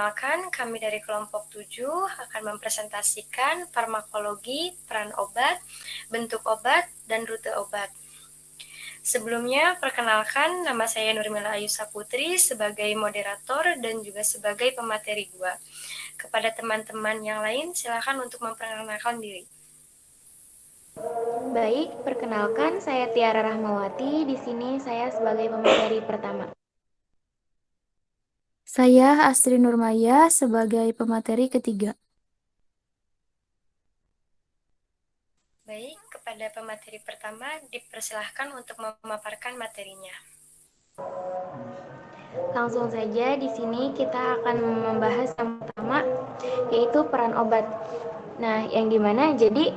Perkenalkan, kami dari kelompok 7 akan mempresentasikan farmakologi, peran obat, bentuk obat, dan rute obat. Sebelumnya, perkenalkan nama saya Nurmila Ayu Saputri sebagai moderator dan juga sebagai pemateri 2. Kepada teman-teman yang lain, silakan untuk memperkenalkan diri. Baik, perkenalkan saya Tiara Rahmawati. Di sini saya sebagai pemateri pertama. Saya Astri Nurmaya sebagai pemateri ketiga. Baik, kepada pemateri pertama dipersilahkan untuk memaparkan materinya. Langsung saja di sini kita akan membahas yang pertama, yaitu peran obat. Nah, yang dimana jadi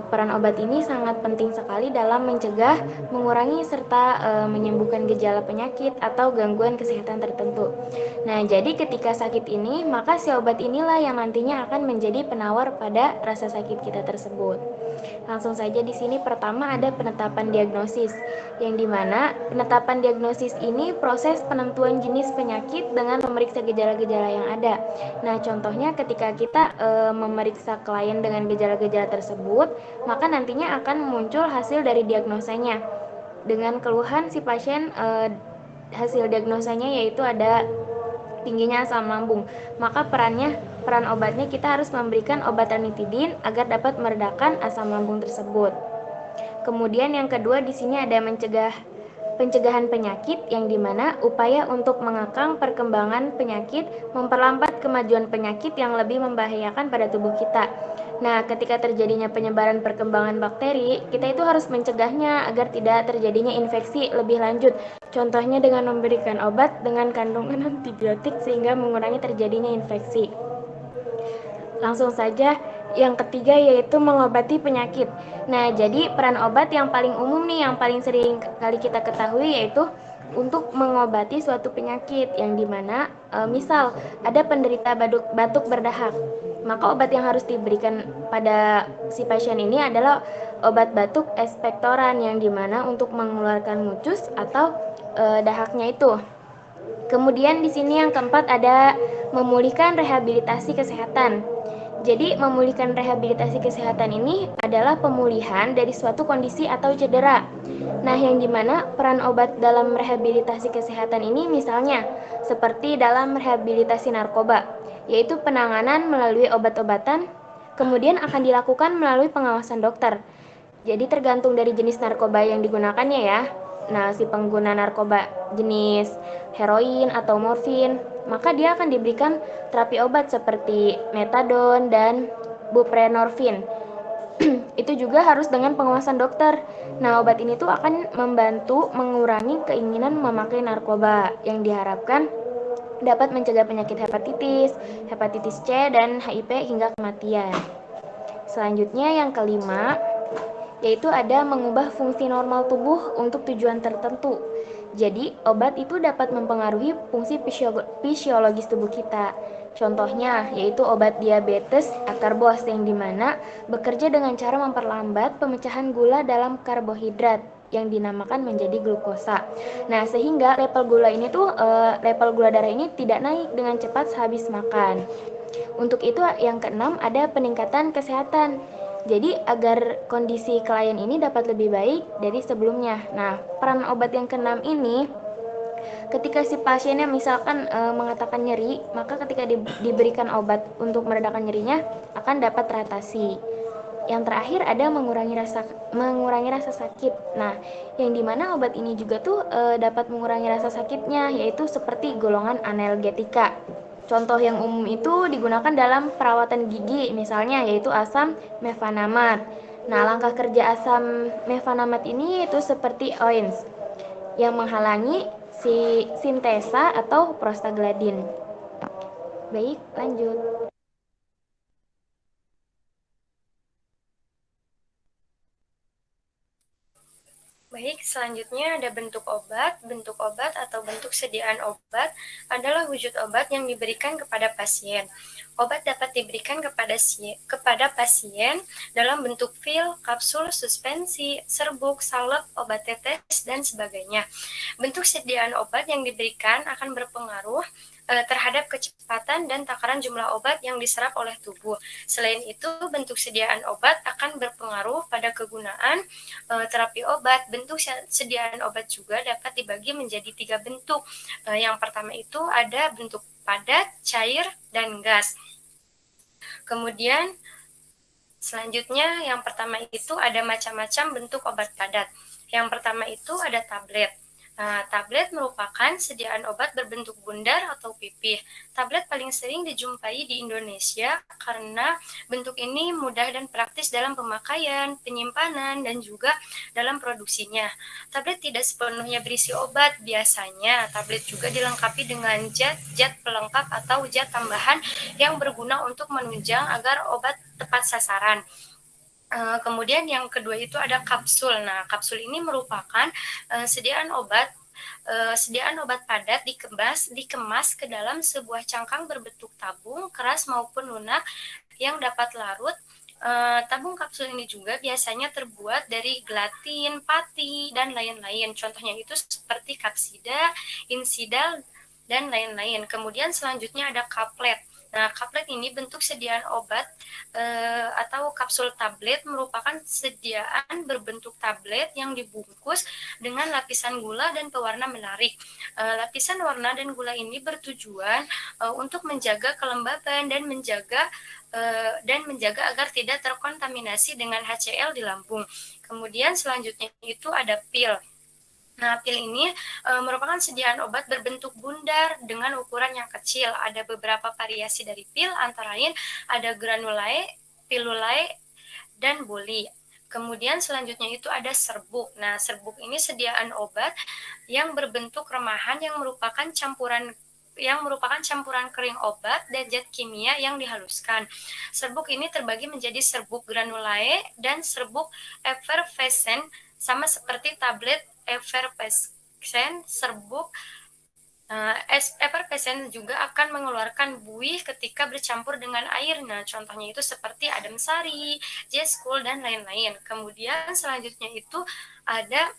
peran obat ini sangat penting sekali dalam mencegah, mengurangi, serta menyembuhkan gejala penyakit atau gangguan kesehatan tertentu. Nah, jadi ketika sakit ini, maka si obat inilah yang nantinya akan menjadi penawar pada rasa sakit kita tersebut. Langsung saja di sini pertama ada penetapan diagnosis, yang dimana penetapan diagnosis ini proses penentuan jenis penyakit dengan memeriksa gejala-gejala yang ada. Nah, contohnya ketika kita memeriksa klien dengan gejala-gejala tersebut, maka nantinya akan muncul hasil dari diagnosanya. Dengan keluhan si pasien, hasil diagnosanya yaitu ada tingginya asam lambung, maka peran obatnya kita harus memberikan obat ranitidin agar dapat meredakan asam lambung tersebut. Kemudian yang kedua di sini ada pencegahan penyakit, yang dimana upaya untuk mengekang perkembangan penyakit, memperlambat kemajuan penyakit yang lebih membahayakan pada tubuh kita. Nah, ketika terjadinya penyebaran perkembangan bakteri, kita itu harus mencegahnya agar tidak terjadinya infeksi lebih lanjut. Contohnya dengan memberikan obat dengan kandungan antibiotik sehingga mengurangi terjadinya infeksi. Langsung saja yang ketiga yaitu mengobati penyakit. Nah, jadi peran obat yang paling umum nih, yang paling sering kali kita ketahui yaitu untuk mengobati suatu penyakit, yang dimana misal ada penderita batuk berdahak, maka obat yang harus diberikan pada si pasien ini adalah obat batuk ekspektoran, yang dimana untuk mengeluarkan mucus atau dahaknya itu. Kemudian di sini yang keempat ada memulihkan rehabilitasi kesehatan. Jadi memulihkan rehabilitasi kesehatan ini adalah pemulihan dari suatu kondisi atau cedera. Nah, yang dimana peran obat dalam rehabilitasi kesehatan ini misalnya seperti dalam rehabilitasi narkoba, yaitu penanganan melalui obat-obatan, kemudian akan dilakukan melalui pengawasan dokter. Jadi tergantung dari jenis narkoba yang digunakannya ya. Nah, si pengguna narkoba jenis heroin atau morfin, maka dia akan diberikan terapi obat seperti metadon dan buprenorfin. Itu juga harus dengan pengawasan dokter. Nah, obat ini tuh akan membantu mengurangi keinginan memakai narkoba, yang diharapkan dapat mencegah penyakit hepatitis C, dan HIV hingga kematian. Selanjutnya yang kelima, yaitu ada mengubah fungsi normal tubuh untuk tujuan tertentu. Jadi, obat itu dapat mempengaruhi fungsi fisiologis tubuh kita. Contohnya, yaitu obat diabetes akarbos, yang dimana bekerja dengan cara memperlambat pemecahan gula dalam karbohidrat yang dinamakan menjadi glukosa. Nah, sehingga level gula darah ini tidak naik dengan cepat sehabis makan. Untuk itu yang keenam ada peningkatan kesehatan. Jadi agar kondisi klien ini dapat lebih baik dari sebelumnya. Nah, peran obat yang keenam ini ketika si pasiennya misalkan mengatakan nyeri, maka ketika diberikan obat untuk meredakan nyerinya akan dapat teratasi. Yang terakhir ada mengurangi rasa sakit. Nah, yang dimana obat ini juga tuh dapat mengurangi rasa sakitnya, yaitu seperti golongan analgetika. Contoh yang umum itu digunakan dalam perawatan gigi, misalnya yaitu asam mefanamat. Nah, langkah kerja asam mefanamat ini itu seperti OINS yang menghalangi si sintesa atau prostaglandin. Baik, lanjut. Baik, selanjutnya ada bentuk obat. Bentuk obat atau bentuk sediaan obat adalah wujud obat yang diberikan kepada pasien. Obat dapat diberikan kepada pasien dalam bentuk pil, kapsul, suspensi, serbuk, salep, obat tetes, dan sebagainya. Bentuk sediaan obat yang diberikan akan berpengaruh terhadap kecepatan dan takaran jumlah obat yang diserap oleh tubuh. Selain itu, bentuk sediaan obat akan berpengaruh pada kegunaan terapi obat. Bentuk sediaan obat juga dapat dibagi menjadi 3 bentuk. Yang pertama itu ada bentuk padat, cair, dan gas. Kemudian selanjutnya yang pertama itu ada macam-macam bentuk obat padat. Yang pertama itu ada tablet. Nah, tablet merupakan sediaan obat berbentuk bundar atau pipih. Tablet paling sering dijumpai di Indonesia karena bentuk ini mudah dan praktis dalam pemakaian, penyimpanan, dan juga dalam produksinya. Tablet tidak sepenuhnya berisi obat. Biasanya, tablet juga dilengkapi dengan zat pelengkap atau zat tambahan yang berguna untuk menunjang agar obat tepat sasaran. Kemudian yang kedua itu ada kapsul. Nah, kapsul ini merupakan sediaan obat padat dikemas ke dalam sebuah cangkang berbentuk tabung keras maupun lunak yang dapat larut. Tabung kapsul ini juga biasanya terbuat dari gelatin, pati, dan lain-lain. Contohnya itu seperti kapsida, insidal, dan lain-lain. Kemudian selanjutnya ada kaplet. Nah, kaplet ini bentuk sediaan obat atau kapsul tablet merupakan sediaan berbentuk tablet yang dibungkus dengan lapisan gula dan pewarna menarik. Lapisan warna dan gula ini bertujuan untuk menjaga kelembaban dan menjaga agar tidak terkontaminasi dengan HCl di lambung. Kemudian selanjutnya itu ada pil. Nah, pil ini merupakan sediaan obat berbentuk bundar dengan ukuran yang kecil. Ada beberapa variasi dari pil, antara lain ada granulae, pilulae, dan boli. Kemudian selanjutnya itu ada serbuk. Nah, serbuk ini sediaan obat yang berbentuk remahan yang merupakan campuran kering obat dan zat kimia yang dihaluskan. Serbuk ini terbagi menjadi serbuk granulae dan serbuk effervescent, sama seperti tablet effervescent. Serbuk effervescent juga akan mengeluarkan buih ketika bercampur dengan air. Nah, contohnya itu seperti adem sari, J-School, dan lain-lain. Kemudian selanjutnya itu ada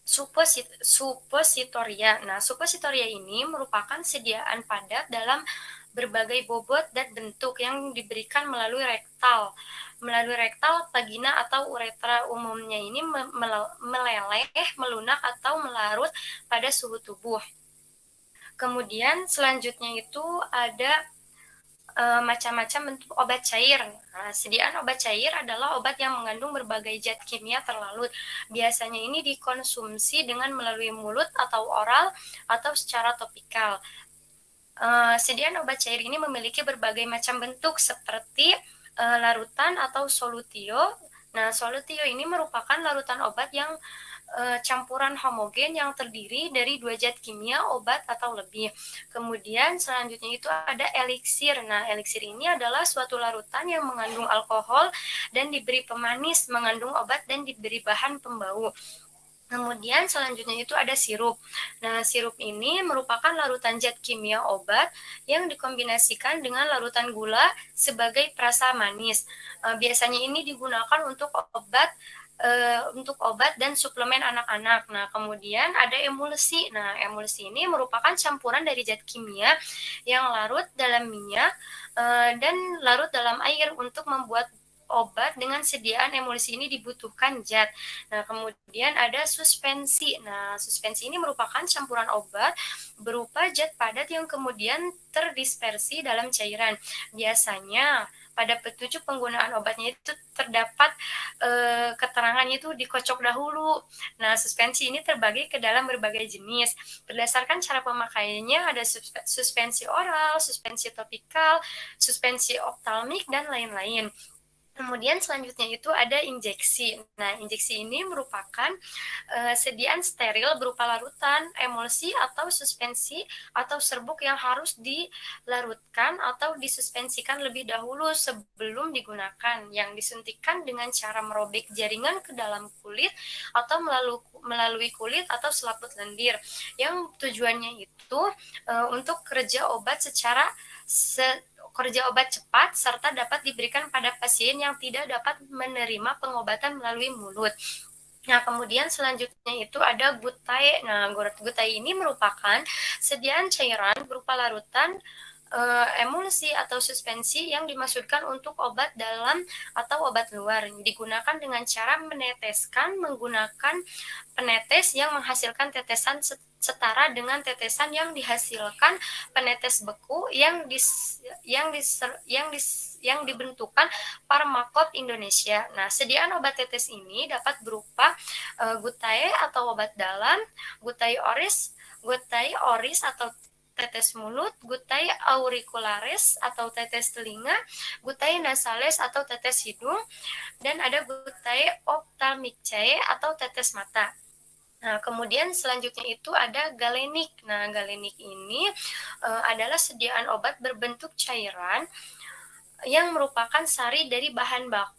suppositoria. Nah, suppositoria ini merupakan sediaan padat dalam berbagai bobot dan bentuk yang diberikan melalui rektal, vagina, atau uretra. Umumnya ini meleleh, melunak, atau melarut pada suhu tubuh. Kemudian selanjutnya itu ada macam-macam bentuk obat cair. Nah, sediaan obat cair adalah obat yang mengandung berbagai zat kimia terlarut. Biasanya ini dikonsumsi dengan melalui mulut atau oral atau secara topikal. Sediaan obat cair ini memiliki berbagai macam bentuk seperti larutan atau solutio. Nah, solutio ini merupakan larutan obat yang campuran homogen yang terdiri dari 2 zat kimia, obat, atau lebih. Kemudian selanjutnya itu ada eliksir. Nah, eliksir ini adalah suatu larutan yang mengandung alkohol dan diberi pemanis, mengandung obat, dan diberi bahan pembau. Kemudian selanjutnya itu ada sirup. Nah, sirup ini merupakan larutan zat kimia obat yang dikombinasikan dengan larutan gula sebagai perasa manis. Biasanya ini digunakan untuk obat dan suplemen anak-anak. Nah, kemudian ada emulsi. Nah, emulsi ini merupakan campuran dari zat kimia yang larut dalam minyak dan larut dalam air. Untuk membuat obat dengan sediaan emulsi ini dibutuhkan zat. Nah, kemudian ada suspensi. Nah, suspensi ini merupakan campuran obat berupa zat padat yang kemudian terdispersi dalam cairan. Biasanya pada petunjuk penggunaan obatnya itu terdapat keterangannya itu dikocok dahulu. Nah, suspensi ini terbagi ke dalam berbagai jenis. Berdasarkan cara pemakaiannya ada suspensi oral, suspensi topikal, suspensi optalmik, dan lain-lain. Kemudian selanjutnya itu ada injeksi. Nah, injeksi ini merupakan sediaan steril berupa larutan, emulsi, atau suspensi atau serbuk yang harus dilarutkan atau disuspensikan lebih dahulu sebelum digunakan, yang disuntikkan dengan cara merobek jaringan ke dalam kulit atau melalui kulit atau selaput lendir, yang tujuannya itu untuk kerja obat cepat serta dapat diberikan pada pasien yang tidak dapat menerima pengobatan melalui mulut. Nah, kemudian selanjutnya itu ada gutai. Nah, gutai ini merupakan sediaan cairan berupa larutan emulsi atau suspensi yang dimaksudkan untuk obat dalam atau obat luar. Digunakan dengan cara meneteskan menggunakan penetes yang menghasilkan tetesan setara dengan tetesan yang dihasilkan penetes beku yang dibentukkan Farmakop Indonesia. Nah, sediaan obat tetes ini dapat berupa gutai atau obat dalam, gutai oris atau tetes mulut, gutai auricularis atau tetes telinga, gutai nasales atau tetes hidung, dan ada gutai ophthalmicae atau tetes mata. Nah, kemudian selanjutnya itu ada galenik. Nah, galenik ini adalah sediaan obat berbentuk cairan yang merupakan sari dari bahan baku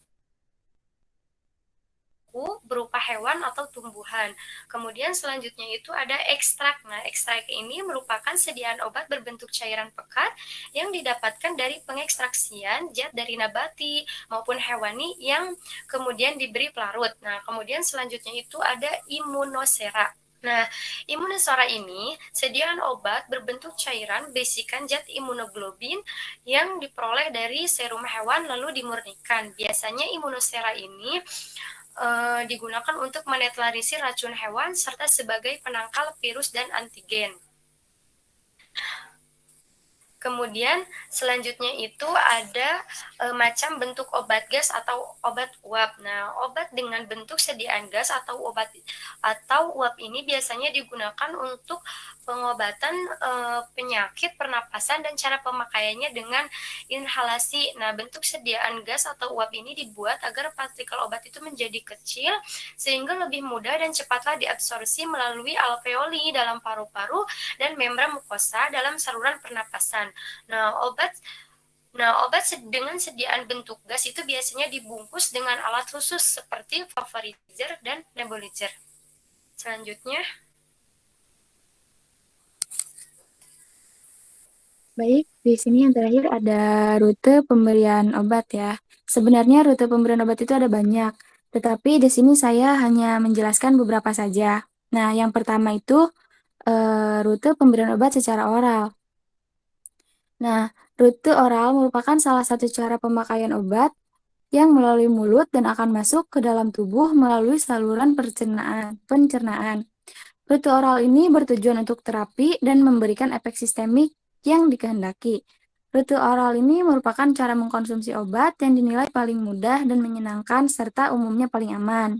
berupa hewan atau tumbuhan. Kemudian selanjutnya itu ada ekstrak. Nah, ekstrak ini merupakan sediaan obat berbentuk cairan pekat yang didapatkan dari pengekstraksian zat dari nabati maupun hewani yang kemudian diberi pelarut. Nah, kemudian selanjutnya itu ada imunosera. Nah, imunosera ini sediaan obat berbentuk cairan bisikan zat imunoglobin yang diperoleh dari serum hewan lalu dimurnikan. Biasanya imunosera ini digunakan untuk menetralisir racun hewan serta sebagai penangkal virus dan antigen. Kemudian selanjutnya itu ada macam bentuk obat gas atau obat uap. Nah, obat dengan bentuk sediaan gas atau uap ini biasanya digunakan untuk pengobatan penyakit pernapasan dan cara pemakaiannya dengan inhalasi. Nah, bentuk sediaan gas atau uap ini dibuat agar partikel obat itu menjadi kecil sehingga lebih mudah dan cepatlah diabsorpsi melalui alveoli dalam paru-paru dan membran mukosa dalam saluran pernapasan. Nah, obat dengan sediaan bentuk gas itu biasanya dibungkus dengan alat khusus seperti vaporizer dan nebulizer. Selanjutnya, Baik, di sini yang terakhir ada rute pemberian obat ya. Sebenarnya rute pemberian obat itu ada banyak, tetapi di sini saya hanya menjelaskan beberapa saja. Nah, yang pertama itu rute pemberian obat secara oral. Nah, rute oral merupakan salah satu cara pemakaian obat yang melalui mulut dan akan masuk ke dalam tubuh melalui saluran pencernaan. Rute oral ini bertujuan untuk terapi dan memberikan efek sistemik yang dikehendaki. Rute oral ini merupakan cara mengkonsumsi obat yang dinilai paling mudah dan menyenangkan serta umumnya paling aman.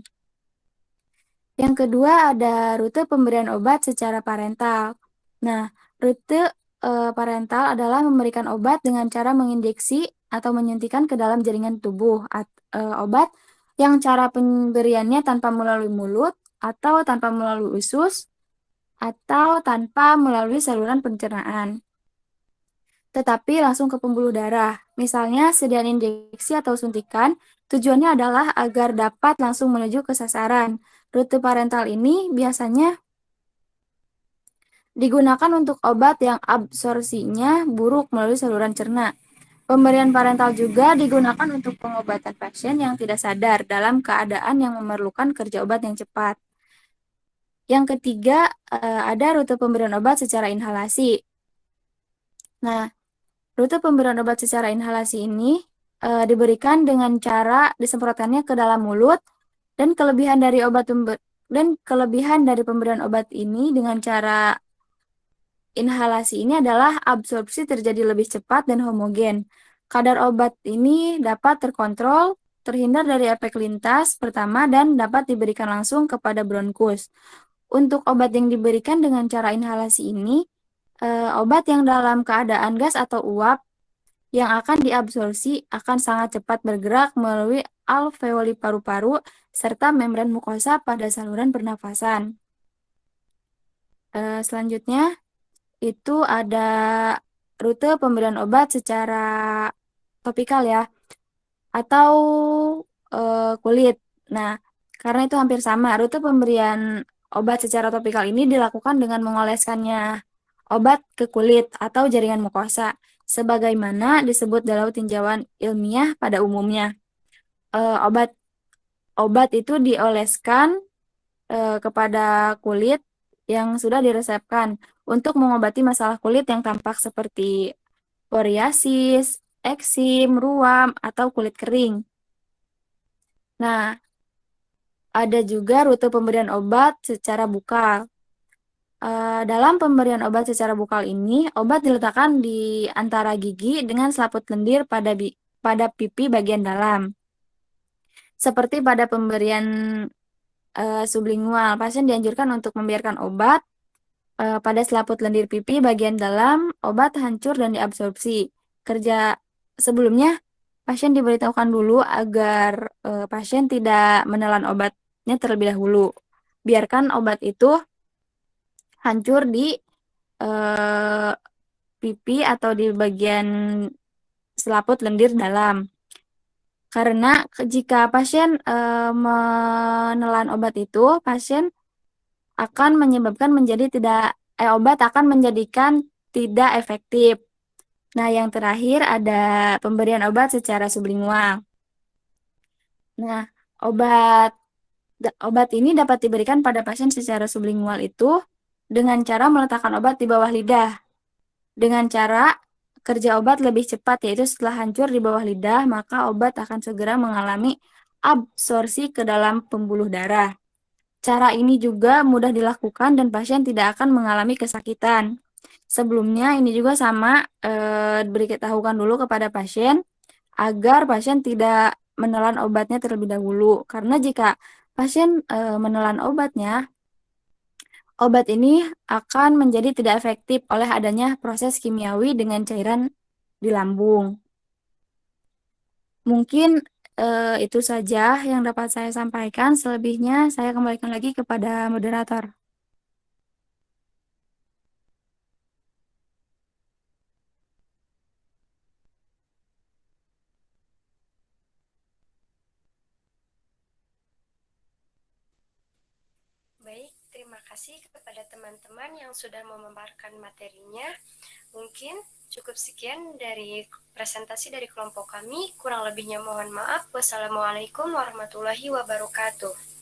Yang kedua ada rute pemberian obat secara parental. Nah, rute parental adalah memberikan obat dengan cara menginjeksi atau menyuntikkan ke dalam jaringan tubuh obat yang cara pemberiannya tanpa melalui mulut atau tanpa melalui usus atau tanpa melalui saluran pencernaan, tetapi langsung ke pembuluh darah. Misalnya sediaan injeksi atau suntikan, tujuannya adalah agar dapat langsung menuju ke sasaran. Rute parental ini biasanya digunakan untuk obat yang absorpsinya buruk melalui saluran cerna. Pemberian parental juga digunakan untuk pengobatan pasien yang tidak sadar dalam keadaan yang memerlukan kerja obat yang cepat. Yang ketiga, ada rute pemberian obat secara inhalasi. Nah, rute pemberian obat secara inhalasi ini diberikan dengan cara disemprotkannya ke dalam mulut dan kelebihan dari pemberian obat ini dengan cara inhalasi ini adalah absorpsi terjadi lebih cepat dan homogen. Kadar obat ini dapat terkontrol, terhindar dari efek lintas pertama, dan dapat diberikan langsung kepada bronkus. Untuk obat yang diberikan dengan cara inhalasi ini, obat yang dalam keadaan gas atau uap yang akan diabsorpsi akan sangat cepat bergerak melalui alveoli paru-paru serta membran mukosa pada saluran pernafasan. Selanjutnya, itu ada rute pemberian obat secara topikal ya, atau kulit. Nah, karena itu hampir sama, rute pemberian obat secara topikal ini dilakukan dengan mengoleskannya obat ke kulit atau jaringan mukosa, sebagaimana disebut dalam tinjauan ilmiah pada umumnya. Obat itu dioleskan kepada kulit yang sudah diresepkan untuk mengobati masalah kulit yang tampak seperti psoriasis, eksim, ruam, atau kulit kering. Nah, ada juga rute pemberian obat secara bukal. Dalam pemberian obat secara bukal ini, obat diletakkan di antara gigi dengan selaput lendir pada pipi bagian dalam. Seperti pada pemberian sublingual, pasien dianjurkan untuk membiarkan obat pada selaput lendir pipi bagian dalam, obat hancur dan diabsorpsi. Kerja sebelumnya, pasien diberitahukan dulu agar pasien tidak menelan obatnya terlebih dahulu. Biarkan obat itu hancur di eh, pipi atau di bagian selaput lendir dalam. Karena jika pasien menelan obat itu, pasien akan menyebabkan obat akan menjadikan tidak efektif. Nah, yang terakhir ada pemberian obat secara sublingual. Nah, obat obat ini dapat diberikan pada pasien secara sublingual itu dengan cara meletakkan obat di bawah lidah. Dengan cara kerja obat lebih cepat, yaitu setelah hancur di bawah lidah, maka obat akan segera mengalami absorpsi ke dalam pembuluh darah. Cara ini juga mudah dilakukan dan pasien tidak akan mengalami kesakitan. Sebelumnya ini juga sama diberitahukan dulu kepada pasien agar pasien tidak menelan obatnya terlebih dahulu. Karena jika pasien menelan obatnya, obat ini akan menjadi tidak efektif oleh adanya proses kimiawi dengan cairan di lambung. Mungkin itu saja yang dapat saya sampaikan. Selebihnya saya kembalikan lagi kepada moderator. Baik, terima kasih kepada teman-teman yang sudah memaparkan materinya. Mungkin cukup sekian dari presentasi dari kelompok kami. Kurang lebihnya mohon maaf. Wassalamualaikum warahmatullahi wabarakatuh.